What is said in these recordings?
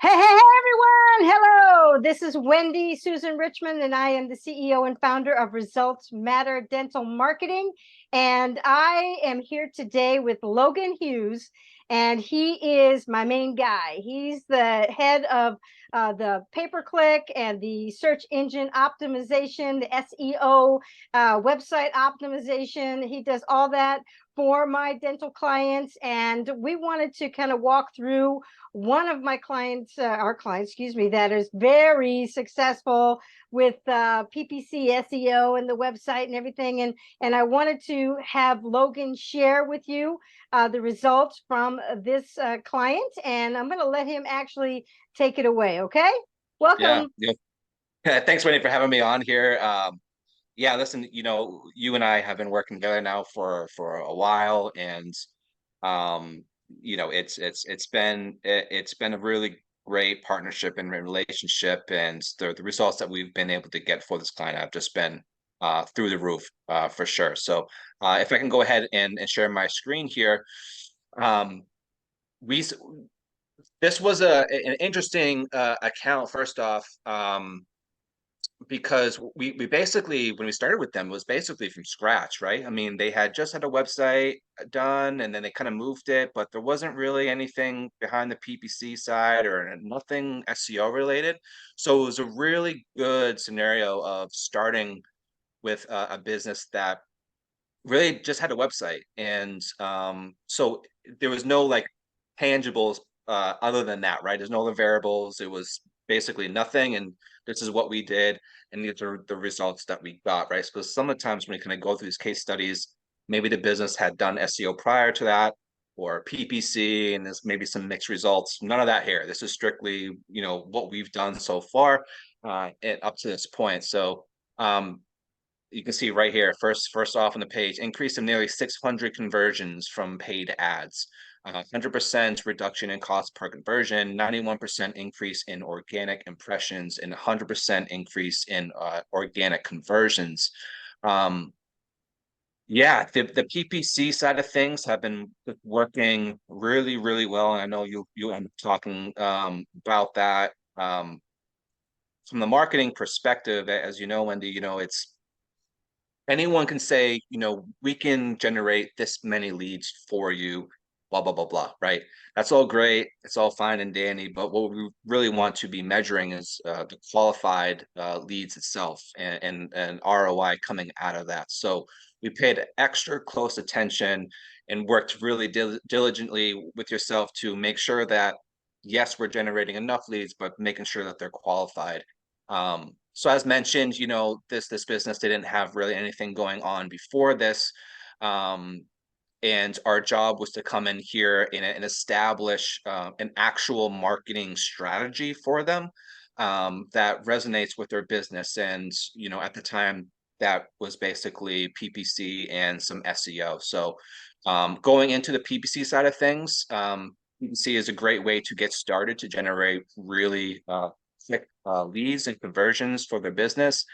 Hey, everyone. Hello. This is Wendy Susan Richmond, and I am the CEO and founder of Results Matter Dental Marketing. And I am here today with Logan Hughes, and he is my main guy. He's the head of the pay-per-click and the search engine optimization, the SEO, website optimization. He does all that for my dental clients. And we wanted to kind of walk through one of my clients, our clients, excuse me, that is very successful with PPC, SEO, and the website and everything. And I wanted to have Logan share with you the results from this client. And I'm going to let him actually take it away. Okay. Yeah, Welcome. yeah. Thanks, Wendy, for having me on here. Yeah, listen, you and I have been working together now for a while, and um, it's been a really great partnership and relationship, and the results that we've been able to get for this client have just been through the roof, for sure. So, if I can go ahead and share my screen here, um, we this was an interesting account. First off, because we basically, when we started with them, it was basically from scratch, right? I mean, they had just had a website done, and then they kind of moved it, but there wasn't really anything behind the PPC side or nothing SEO related. So it was a really good scenario of starting with a business that really just had a website, and so there was no like tangibles other than that, right? There's no other variables. It was basically nothing, and this is what we did, and these are the results that we got, right? Because some of the times when we kind of go through these case studies, maybe the business had done SEO prior to that or PPC, and there's maybe some mixed results. None of that here. This is strictly, what we've done so far, and up to this point. So you can see right here, first off on the page, increase of nearly 600 conversions from paid ads, 100% reduction in cost per conversion, 91% increase in organic impressions, and 100% increase in organic conversions. Um, yeah, the PPC side of things have been working really, really well, and I know you end up talking about that. From the marketing perspective, as you know, Wendy, it's anyone can say, we can generate this many leads for you, blah, blah, blah, blah, right? That's all great. It's all fine and dandy. But what we really want to be measuring is the qualified leads itself and ROI coming out of that. So we paid extra close attention and worked really diligently with yourself to make sure that, yes, we're generating enough leads, but making sure that they're qualified. So as mentioned, this business didn't have really anything going on before this. Um, and our job was to come in here and establish an actual marketing strategy for them that resonates with their business. And, at the time, that was basically PPC and some SEO. So going into the PPC side of things, PPC is a great way to get started to generate really quick leads and conversions for their business.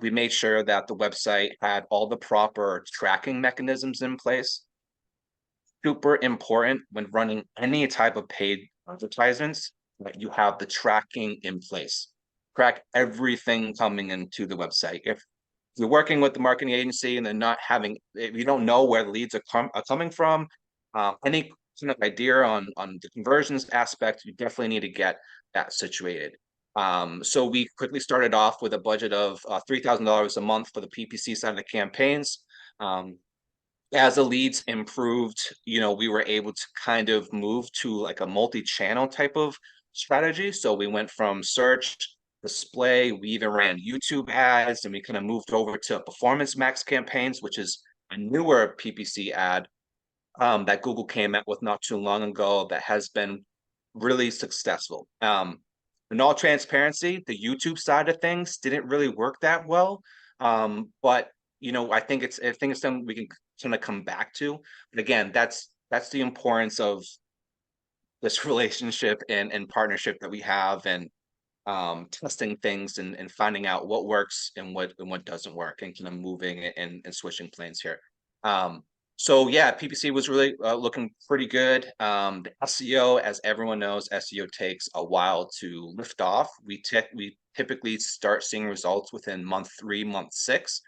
We made sure that the website had all the proper tracking mechanisms in place. Super important when running any type of paid advertisements that you have the tracking in place. Track everything coming into the website. If you're working with the marketing agency and they're not having, if you don't know where the leads are coming from, any kind of idea on the conversions aspect, you definitely need to get that situated. So we quickly started off with a budget of $3,000 a month for the PPC side of the campaigns. As the leads improved, we were able to kind of move to like a multi-channel type of strategy. So we went from search, display, we even ran YouTube ads, and we kind of moved over to Performance Max campaigns, which is a newer PPC ad that Google came out with not too long ago that has been really successful. In all transparency, the YouTube side of things didn't really work that well. But I think it's something we can kind of come back to. But again, that's the importance of this relationship and partnership that we have, and testing things and finding out what works and what doesn't work, and kind of moving and switching planes here. Um, So yeah, PPC was really looking pretty good. The SEO, as everyone knows, SEO takes a while to lift off. We typically start seeing results within month 3, month 6.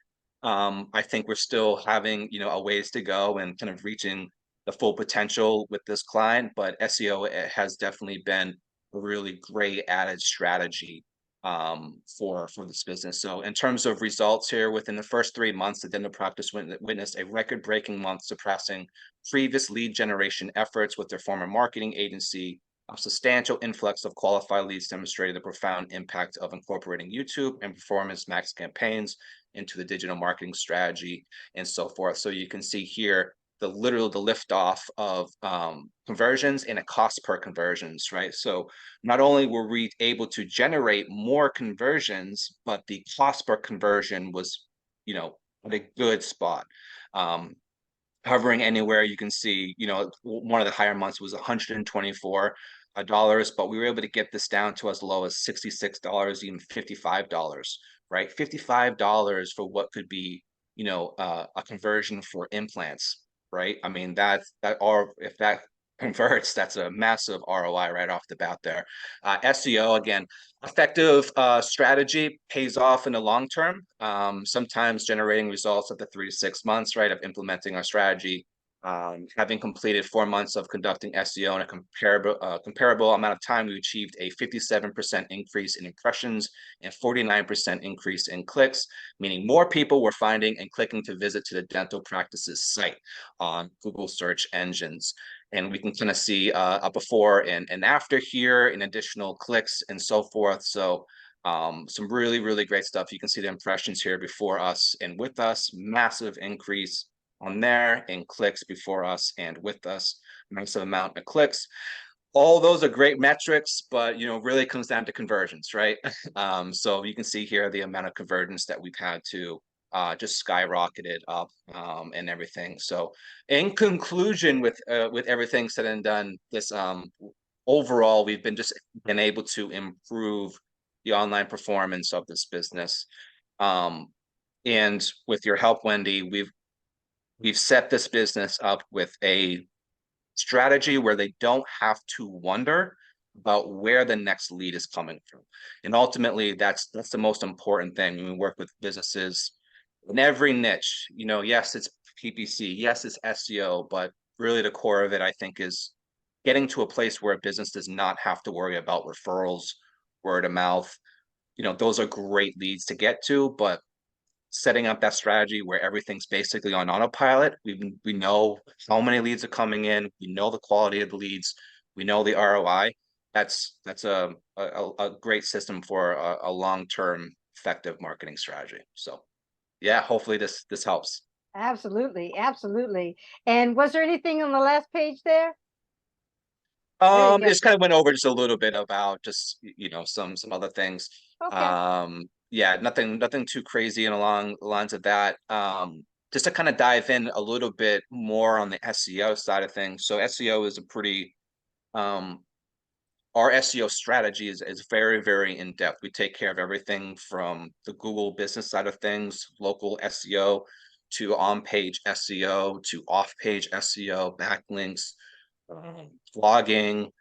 I think we're still having, a ways to go and kind of reaching the full potential with this client, but SEO has definitely been a really great added strategy for this business. So in terms of results here, within the first 3 months, the dental practice witnessed a record-breaking month, surpassing previous lead generation efforts with their former marketing agency. A substantial influx of qualified leads demonstrated the profound impact of incorporating YouTube and performance max campaigns into the digital marketing strategy and so forth. So you can see here the lift off of conversions and a cost per conversions, right? So not only were we able to generate more conversions, but the cost per conversion was, at a good spot. Um, Hovering anywhere, you can see, one of the higher months was $124, but we were able to get this down to as low as $66, even $55, right? $55 for what could be, a conversion for implants, right? I mean, or if that converts, that's a massive ROI right off the bat there. SEO, again, effective strategy pays off in the long term. Sometimes generating results after 3 to 6 months, right, of implementing our strategy. Having completed 4 months of conducting SEO in a comparable amount of time, we achieved a 57% increase in impressions and 49% increase in clicks, meaning more people were finding and clicking to visit to the dental practice's site on Google search engines. And we can kind of see a before and after here in additional clicks and so forth. So some really, really great stuff. You can see the impressions here before us and with us, massive increase on there in clicks before us and with us, massive amount of clicks. All those are great metrics, but really comes down to conversions, right? So you can see here the amount of conversions that we've had to just skyrocketed up and everything. So in conclusion, with everything said and done, this overall we've been able to improve the online performance of this business. And with your help, Wendy, we've set this business up with a strategy where they don't have to wonder about where the next lead is coming from. And ultimately, that's the most important thing when we work with businesses in every niche. Yes, it's PPC, yes, it's SEO, but really the core of it, I think, is getting to a place where a business does not have to worry about referrals, word of mouth. Those are great leads to get to, but setting up that strategy where everything's basically on autopilot. We know how many leads are coming in. We know the quality of the leads. We know the ROI. That's a great system for a long-term effective marketing strategy. So yeah, hopefully this helps. Absolutely, absolutely. And was there anything on the last page there? There you go. Just kind of went over just a little bit about just some other things. Okay. Yeah, nothing too crazy and along the lines of that. Just to kind of dive in a little bit more on the SEO side of things. So SEO is a pretty our SEO strategy is very, very in depth. We take care of everything from the Google business side of things, local SEO, to on-page SEO, to off-page SEO, backlinks, blogging,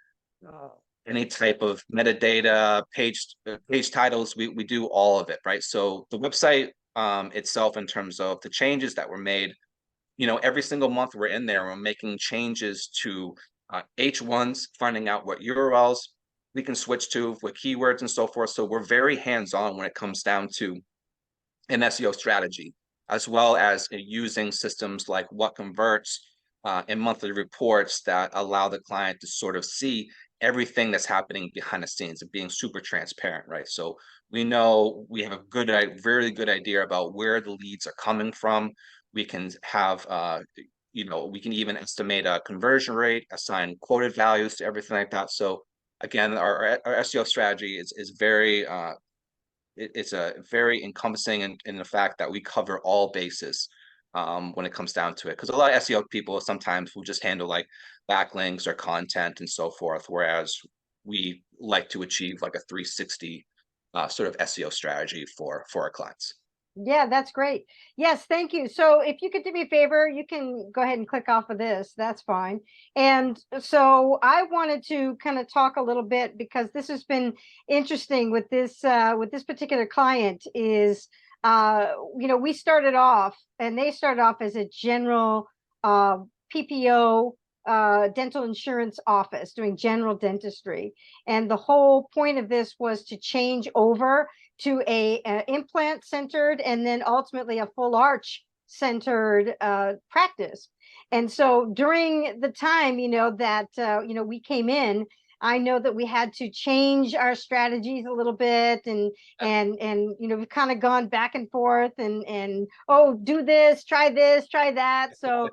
uh, any type of metadata, page titles. We do all of it, right? So the website itself, in terms of the changes that were made, every single month we're in there, we're making changes to H1s, finding out what URLs we can switch to with keywords and so forth. So we're very hands-on when it comes down to an SEO strategy, as well as using systems like What Converts and monthly reports that allow the client to sort of see everything that's happening behind the scenes and being super transparent, right? So we know we have very good idea about where the leads are coming from. We can have, we can even estimate a conversion rate, assign quoted values to everything like that. So again, our SEO strategy is very it's a very encompassing in the fact that we cover all bases when it comes down to it. Because a lot of SEO people sometimes will just handle like backlinks or content and so forth, whereas we like to achieve like a 360 sort of SEO strategy for our clients. Yeah, that's great. Yes, thank you. So if you could do me a favor, you can go ahead and click off of this. That's fine. And so I wanted to kind of talk a little bit because this has been interesting with this particular client is we started off and they started off as a general PPO dental insurance office doing general dentistry. And the whole point of this was to change over to a implant centered and then ultimately a full arch centered practice. And so during the time, that we came in, I know that we had to change our strategies a little bit, and we've kind of gone back and forth, and oh, do this, try that. So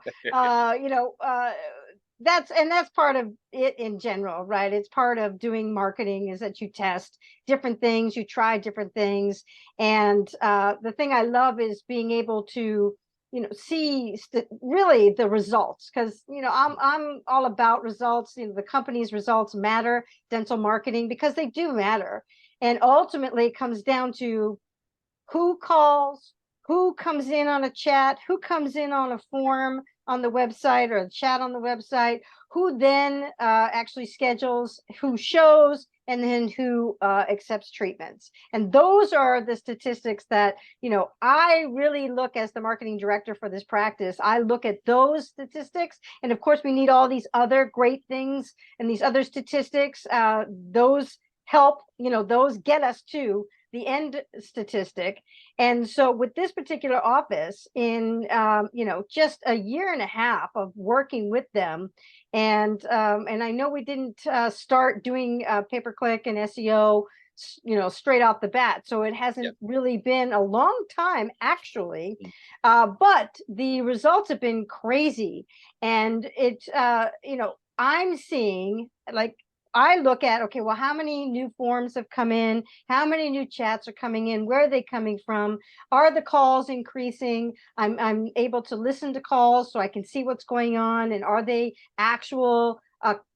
that's part of it in general, right? It's part of doing marketing is that you test different things, you try different things. And the thing I love is being able to see really the results, because I'm all about results. The company's results matter, dental marketing, because they do matter. And ultimately it comes down to who calls, who comes in on a chat, who comes in on a form on the website or a chat on the website, who then actually schedules, who shows, and then who accepts treatments. And those are the statistics that, I really look as the marketing director for this practice. I look at those statistics. And of course, we need all these other great things and these other statistics. Those help, those get us to the end statistic. And so with this particular office, in just a year and a half of working with them, and I know we didn't start doing pay-per-click and SEO straight off the bat, so it hasn't really been a long time actually, but the results have been crazy. And I'm seeing, like, I look at, okay, well, how many new forms have come in? How many new chats are coming in? Where are they coming from? Are the calls increasing? I'm able to listen to calls so I can see what's going on. And are they actual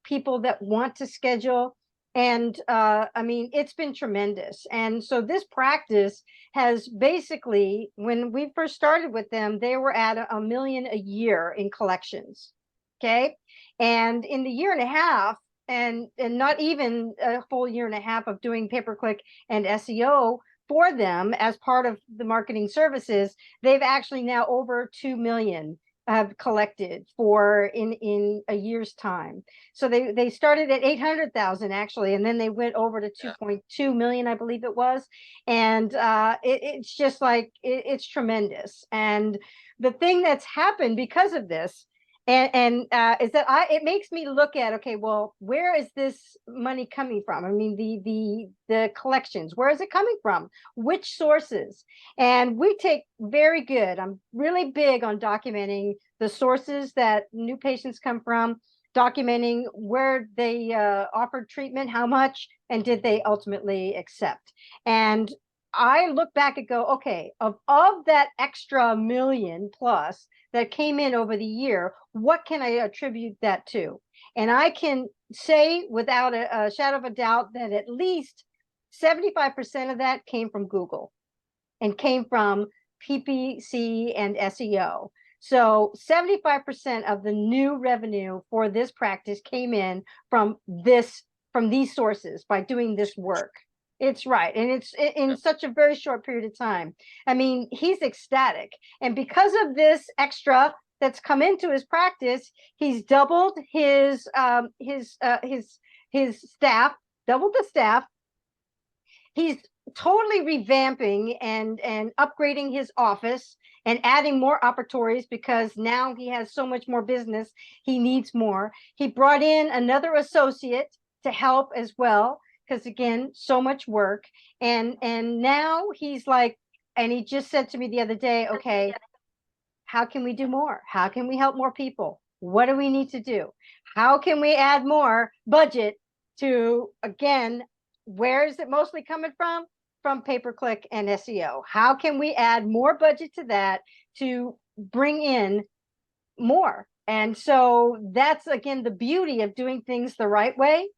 people that want to schedule? And I mean, it's been tremendous. And so this practice has basically, when we first started with them, they were at $1 million a year in collections. Okay. And in the year and a half, and not even a full year and a half of doing pay-per-click and SEO for them as part of the marketing services, they've actually now over 2 million have collected for in a year's time. So they started at 800,000 actually, and then they went over to 2.2 million, I believe it was. And it's just like it's tremendous. And the thing that's happened because of this and is that it makes me look at, okay, well, where is this money coming from? I mean, the collections, where is it coming from? Which sources? And we take very good. I'm really big on documenting the sources that new patients come from, documenting where they offered treatment, how much, and did they ultimately accept. And I look back and go, okay, of that extra million plus that came in over the year, what can I attribute that to? And I can say without a shadow of a doubt that at least 75% of that came from Google and came from PPC and SEO. So 75% of the new revenue for this practice came in from these sources by doing this work. It's right. And it's in such a very short period of time. I mean, he's ecstatic. And because of this extra that's come into his practice, he's doubled his staff, doubled the staff. He's totally revamping and upgrading his office and adding more operatories because now he has so much more business. He needs more. He brought in another associate to help as well, because again, so much work. And now he's like, and he just said to me the other day, okay, how can we do more? How can we help more people? What do we need to do? How can we add more budget to, again, where is it mostly coming from? From pay-per-click and SEO. How can we add more budget to that to bring in more? And so that's, again, the beauty of doing things the right way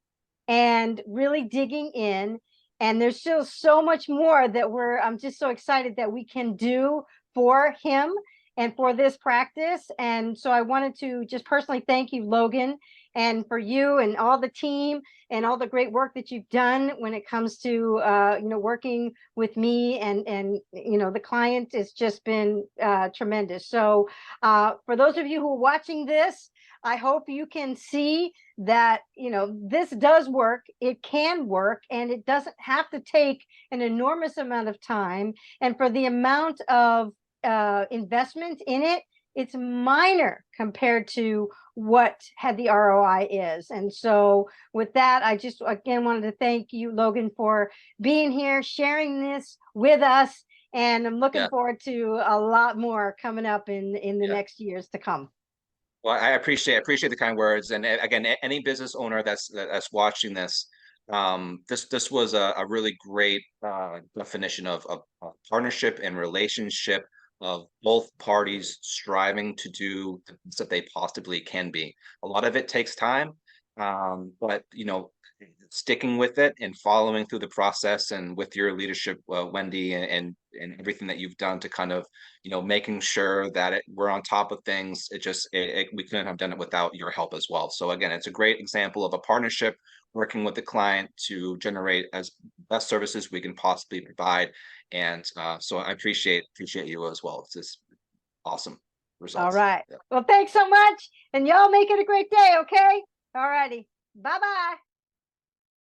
and really digging in And there's still so much more that I'm just so excited that we can do for him and for this practice. And so I wanted to just personally thank you, Logan, and for you and all the team and all the great work that you've done when it comes to working with me, and the client has just been tremendous. So for those of you who are watching this, I hope you can see that this does work. It can work, and it doesn't have to take an enormous amount of time. And for the amount of investment in it, it's minor compared to what the ROI is. And so with that, I just again wanted to thank you, Logan, for being here, sharing this with us. And I'm looking Yeah, forward to a lot more coming up in the yeah. next years to come. Well, I appreciate the kind words, and again, any business owner that's watching this, this was a really great definition of a partnership and relationship of both parties striving to do the best that they possibly can be. A lot of it takes time, but sticking with it and following through the process, and with your leadership, Wendy, and everything that you've done to kind of making sure that we're on top of things. We couldn't have done it without your help as well. So again, it's a great example of a partnership, working with the client to generate as best services we can possibly provide. And so I appreciate you as well. It's just awesome All results. right. Yeah. Well, thanks so much. And y'all make it a great day, okay? All righty. Bye-bye.